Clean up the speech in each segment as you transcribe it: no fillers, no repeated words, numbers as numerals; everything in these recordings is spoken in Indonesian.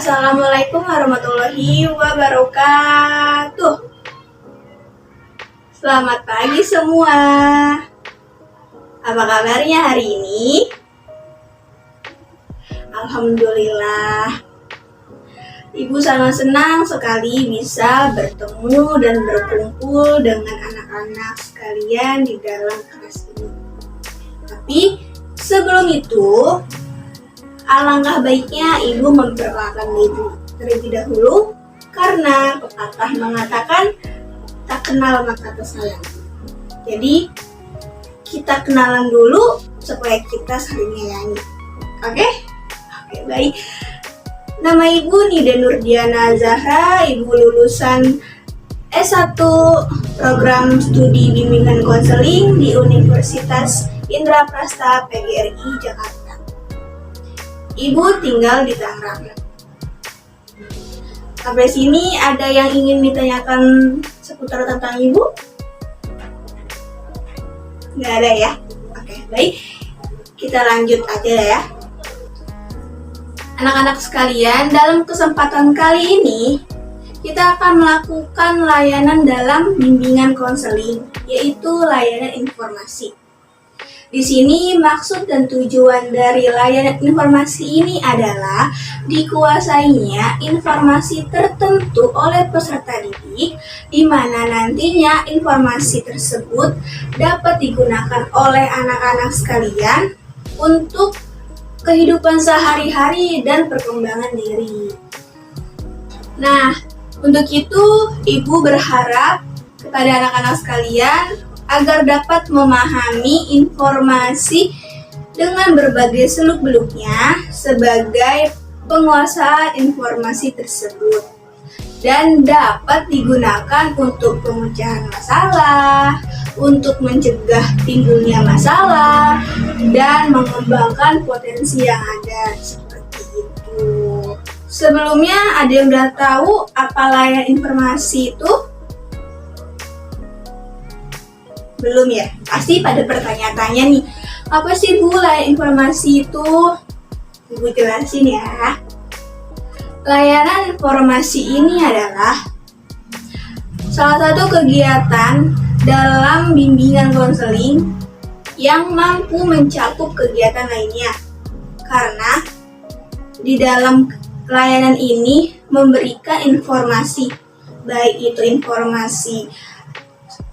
Assalamualaikum warahmatullahi wabarakatuh. Selamat pagi semua. Apa kabarnya hari ini? Alhamdulillah. Ibu sangat senang sekali bisa bertemu dan berkumpul dengan anak-anak sekalian di dalam kelas ini. Tapi sebelum itu, alangkah baiknya ibu memperkenalkan diri terlebih dahulu, karena pepatah mengatakan tak kenal maka tak sayang. Jadi kita kenalan dulu supaya kita saling menyayangi. Oke, baik. Nama ibu Nida Nurdiana Zahra, ibu lulusan S1 program studi bimbingan konseling di Universitas Indraprasta PGRI Jakarta. Ibu tinggal di Tangerang. Sampai sini ada yang ingin ditanyakan seputar tentang ibu? Nggak ada ya? Oke, baik. Kita lanjut aja ya. Anak-anak sekalian, dalam kesempatan kali ini kita akan melakukan layanan dalam bimbingan konseling, yaitu layanan informasi. Di sini maksud dan tujuan dari layanan informasi ini adalah dikuasainya informasi tertentu oleh peserta didik, di mana nantinya informasi tersebut dapat digunakan oleh anak-anak sekalian untuk kehidupan sehari-hari dan perkembangan diri. Nah, untuk itu Ibu berharap kepada anak-anak sekalian agar dapat memahami informasi dengan berbagai seluk-beluknya sebagai penguasa informasi tersebut dan dapat digunakan untuk pemecahan masalah, untuk mencegah timbulnya masalah, dan mengembangkan potensi yang ada, seperti itu. Sebelumnya ada yang udah tahu apa layanan informasi itu? Belum ya? Pasti pada bertanya-tanya nih, apa sih Bu layanan informasi itu? Ibu jelasin ya. Layanan informasi ini adalah salah satu kegiatan dalam bimbingan konseling yang mampu mencakup kegiatan lainnya. Karena di dalam layanan ini memberikan informasi, baik itu informasi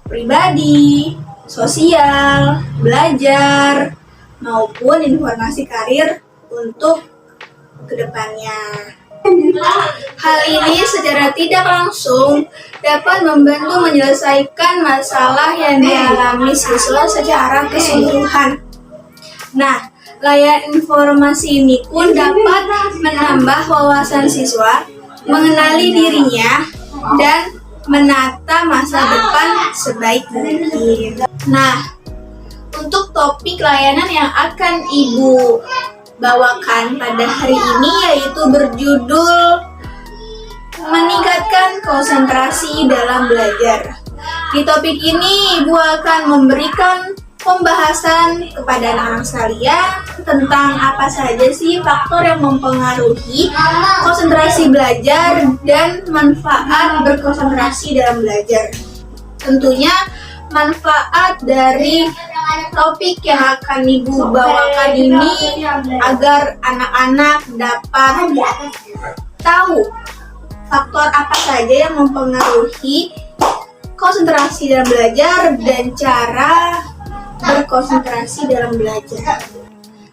pribadi, sosial, belajar, maupun informasi karir untuk kedepannya. Hal ini secara tidak langsung dapat membantu menyelesaikan masalah yang dialami siswa secara keseluruhan. Nah, layanan informasi ini pun dapat menambah wawasan siswa, mengenali dirinya, dan menata masa depan sebaik mungkin. Nah, untuk topik layanan yang akan Ibu bawakan pada hari ini yaitu berjudul meningkatkan konsentrasi dalam belajar. Di topik ini Ibu akan memberikan pembahasan kepada anak-anak sekalian tentang apa saja sih faktor yang mempengaruhi konsentrasi belajar dan manfaat berkonsentrasi dalam belajar. Tentunya manfaat dari topik yang akan Ibu bawakan ini agar anak-anak dapat tahu faktor apa saja yang mempengaruhi konsentrasi dalam belajar dan cara berkonsentrasi dalam belajar.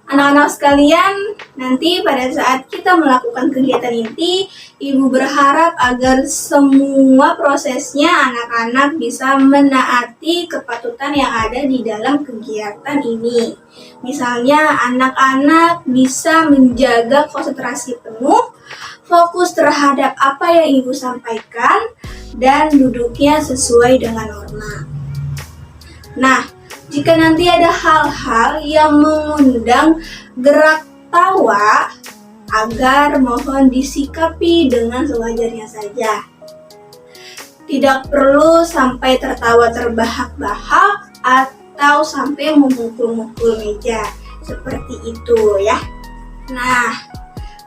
Anak-anak sekalian, nanti pada saat kita melakukan kegiatan ini, Ibu berharap agar semua prosesnya anak-anak bisa menaati kepatutan yang ada di dalam kegiatan ini. Misalnya, anak-anak bisa menjaga konsentrasi penuh, fokus terhadap apa yang Ibu sampaikan, dan duduknya sesuai dengan norma. Nah, jika nanti ada hal-hal yang mengundang gerak tawa, agar mohon disikapi dengan sewajarnya saja. Tidak perlu sampai tertawa terbahak-bahak atau sampai memukul-mukul meja, seperti itu ya. Nah,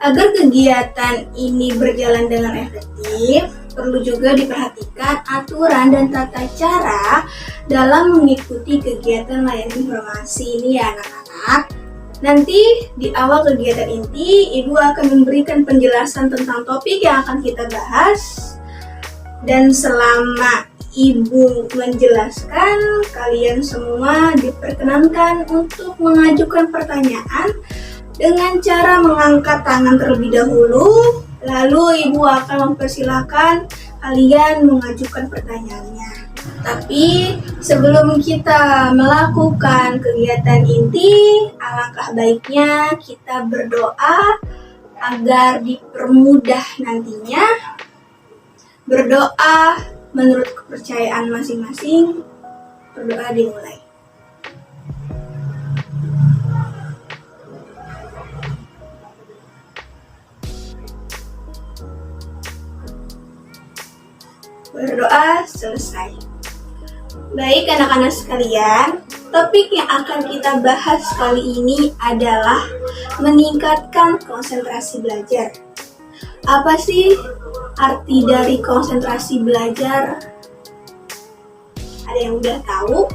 Agar kegiatan ini berjalan dengan efektif, perlu juga diperhatikan aturan dan tata cara dalam mengikuti kegiatan layanan informasi ini ya anak-anak. Nanti di awal kegiatan inti, Ibu akan memberikan penjelasan tentang topik yang akan kita bahas. Dan selama Ibu menjelaskan, kalian semua diperkenankan untuk mengajukan pertanyaan dengan cara mengangkat tangan terlebih dahulu, lalu Ibu akan mempersilahkan kalian mengajukan pertanyaannya. Tapi sebelum kita melakukan kegiatan inti, alangkah baiknya kita berdoa agar dipermudah nantinya. Berdoa menurut kepercayaan masing-masing. Berdoa dimulai. Berdoa selesai. Baik anak-anak sekalian, topik yang akan kita bahas kali ini adalah meningkatkan konsentrasi belajar. Apa sih arti dari konsentrasi belajar? Ada yang udah tahu?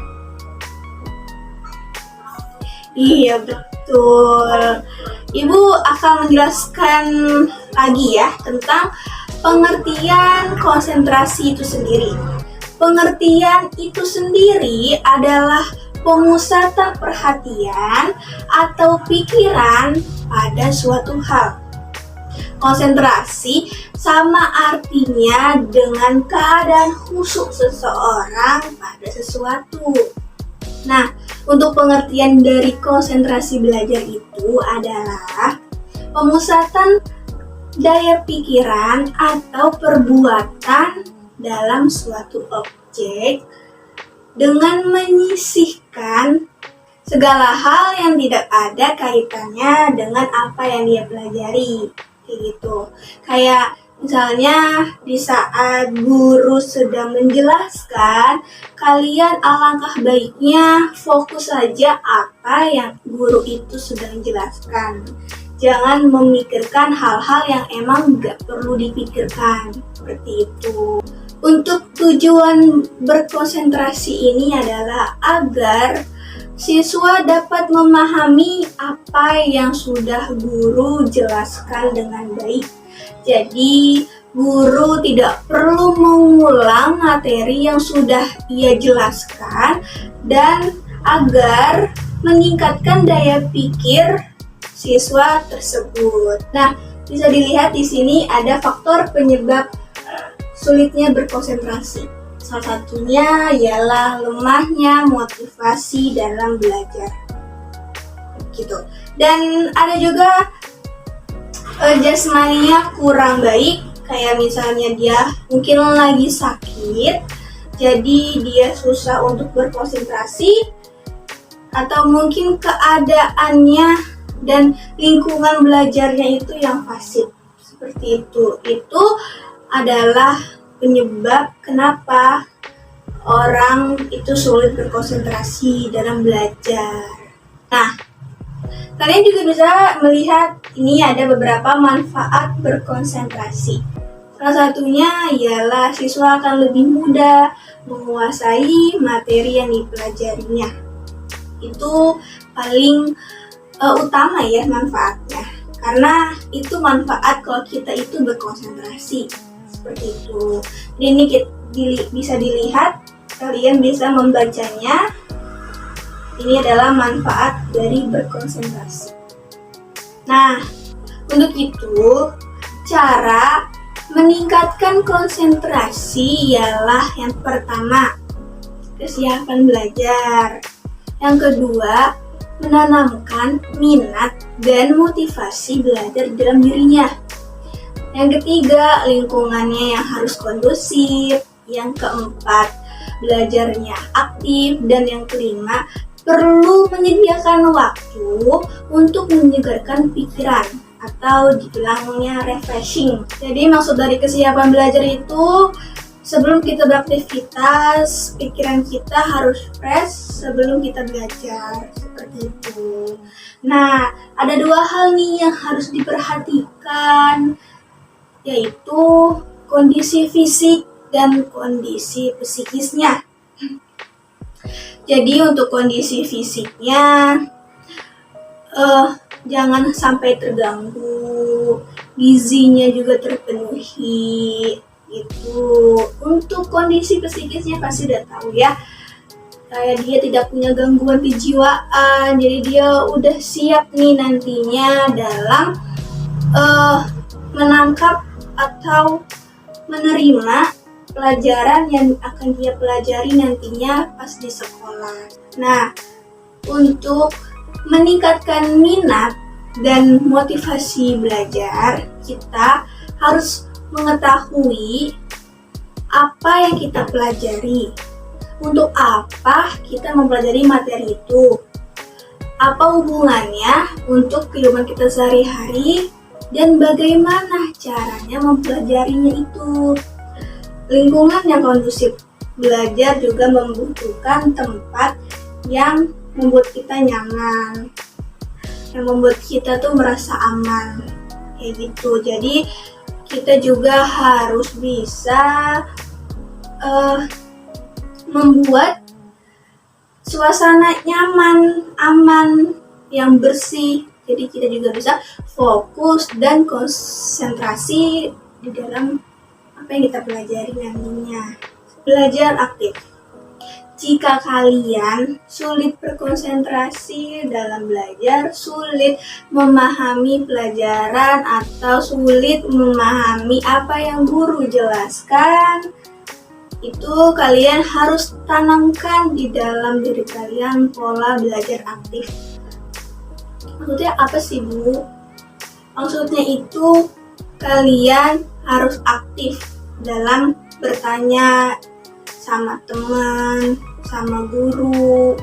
Iya betul. Ibu akan menjelaskan lagi ya tentang pengertian konsentrasi itu sendiri. Pengertian itu sendiri adalah pemusatan perhatian atau pikiran pada suatu hal. Konsentrasi sama artinya dengan keadaan khusyuk seseorang pada sesuatu. Nah, untuk pengertian dari konsentrasi belajar itu adalah pemusatan daya pikiran atau perbuatan dalam suatu objek dengan menyisihkan segala hal yang tidak ada kaitannya dengan apa yang dia pelajari. Kayak gitu. Kayak misalnya di saat guru sedang menjelaskan, kalian alangkah baiknya fokus saja apa yang guru itu sedang jelaskan. Jangan memikirkan hal-hal yang emang gak perlu dipikirkan, seperti itu. Untuk tujuan berkonsentrasi ini adalah agar siswa dapat memahami apa yang sudah guru jelaskan dengan baik. Jadi, guru tidak perlu mengulang materi yang sudah ia jelaskan dan agar meningkatkan daya pikir siswa tersebut. Nah, bisa dilihat di sini ada faktor penyebab sulitnya berkonsentrasi. Salah satunya ialah lemahnya motivasi dalam belajar. Gitu. Dan ada juga jasmaninya kurang baik, kayak misalnya dia mungkin lagi sakit, jadi dia susah untuk berkonsentrasi, atau mungkin keadaannya dan lingkungan belajarnya itu yang fasik. Seperti itu. Itu adalah penyebab kenapa orang itu sulit berkonsentrasi dalam belajar. Nah, kalian juga bisa melihat ini ada beberapa manfaat berkonsentrasi. Salah satunya ialah siswa akan lebih mudah menguasai materi yang dipelajarinya. Itu paling utama ya manfaatnya. Karena itu manfaat kalau kita itu berkonsentrasi. Seperti itu. Ini bisa dilihat, kalian bisa membacanya. Ini adalah manfaat dari berkonsentrasi. Nah, untuk itu, cara meningkatkan konsentrasi ialah yang pertama, kesiapan belajar. Yang kedua, menanamkan minat dan motivasi belajar dalam dirinya. Yang ketiga, lingkungannya yang harus kondusif. Yang keempat, belajarnya aktif. Dan yang kelima, perlu menyediakan waktu untuk menyegarkan pikiran atau dibilangnya refreshing. Jadi maksud dari kesiapan belajar itu Sebelum kita beraktivitas, pikiran kita harus fresh sebelum kita belajar, seperti itu. Nah, ada dua hal nih yang harus diperhatikan, yaitu kondisi fisik dan kondisi psikisnya. Jadi untuk kondisi fisiknya, jangan sampai terganggu, gizinya juga terpenuhi. Itu untuk kondisi psikisnya pasti udah tahu ya, kayak dia tidak punya gangguan kejiwaan, jadi dia udah siap nih nantinya dalam menangkap atau menerima pelajaran yang akan dia pelajari nantinya pas di sekolah. Nah, untuk meningkatkan minat dan motivasi belajar, kita harus mengetahui apa yang kita pelajari, untuk apa kita mempelajari materi itu, apa hubungannya untuk kehidupan kita sehari-hari, dan bagaimana caranya mempelajarinya itu. Lingkungan yang kondusif belajar juga membutuhkan tempat yang membuat kita nyaman, yang membuat kita tuh merasa aman, kayak gitu. Jadi kita juga harus bisa membuat suasana nyaman, aman, yang bersih. Jadi kita juga bisa fokus dan konsentrasi di dalam apa yang kita pelajari nantinya. Belajar aktif. Jika kalian sulit berkonsentrasi dalam belajar, sulit memahami pelajaran, atau sulit memahami apa yang guru jelaskan, itu kalian harus tanamkan di dalam diri kalian pola belajar aktif. Maksudnya apa sih, Bu? Maksudnya itu kalian harus aktif dalam bertanya sama teman, sama guru.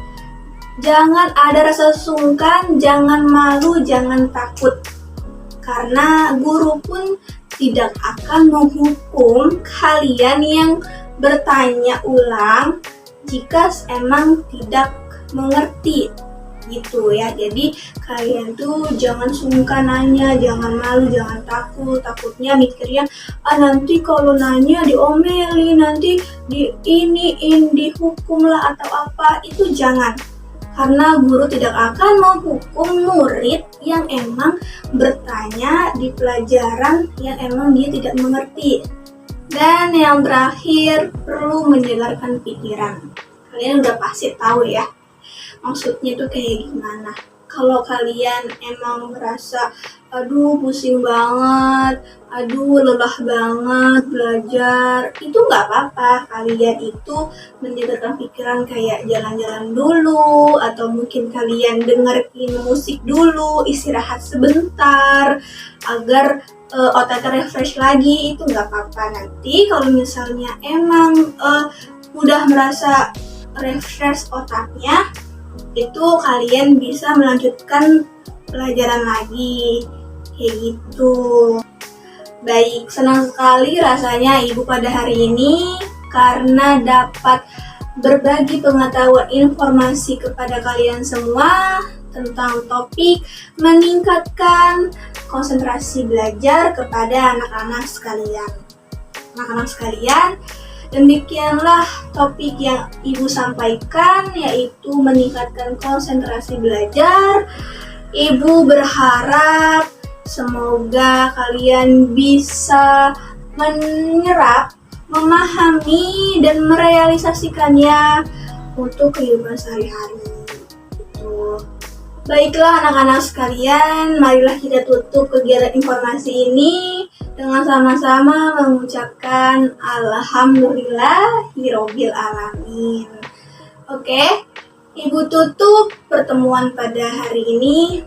Jangan ada rasa sungkan, jangan malu, jangan takut. Karena guru pun tidak akan menghukum kalian yang bertanya ulang jika emang tidak mengerti, gitu ya. Jadi kalian tuh jangan sungkan nanya, jangan malu, jangan takutnya mikirnya nanti kalau nanya diomeli, nanti dihukum lah atau apa. Itu jangan, karena guru tidak akan menghukum murid yang emang bertanya di pelajaran yang emang dia tidak mengerti. Dan yang terakhir, perlu menyegarkan pikiran. Kalian udah pasti tahu ya maksudnya itu kayak gimana. Kalau kalian emang merasa aduh pusing banget, aduh lelah banget belajar, itu nggak apa-apa. Kalian itu menyegarkan pikiran kayak jalan-jalan dulu, atau mungkin kalian dengerin musik dulu, istirahat sebentar agar otaknya refresh lagi, itu nggak apa-apa. Nanti kalau misalnya emang udah merasa refresh otaknya, itu kalian bisa melanjutkan pelajaran lagi, kayak gitu. Baik, senang sekali rasanya Ibu pada hari ini karena dapat berbagi pengetahuan informasi kepada kalian semua tentang topik meningkatkan konsentrasi belajar kepada anak-anak sekalian. Anak-anak sekalian, demikianlah topik yang Ibu sampaikan, yaitu meningkatkan konsentrasi belajar. Ibu berharap semoga kalian bisa menyerap, memahami, dan merealisasikannya untuk kehidupan sehari-hari. Baiklah anak-anak sekalian, marilah kita tutup kegiatan informasi ini dengan sama-sama mengucapkan Alhamdulillahirobbil alamin. Oke, Ibu tutup pertemuan pada hari ini.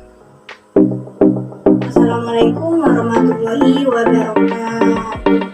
Assalamualaikum warahmatullahi wabarakatuh.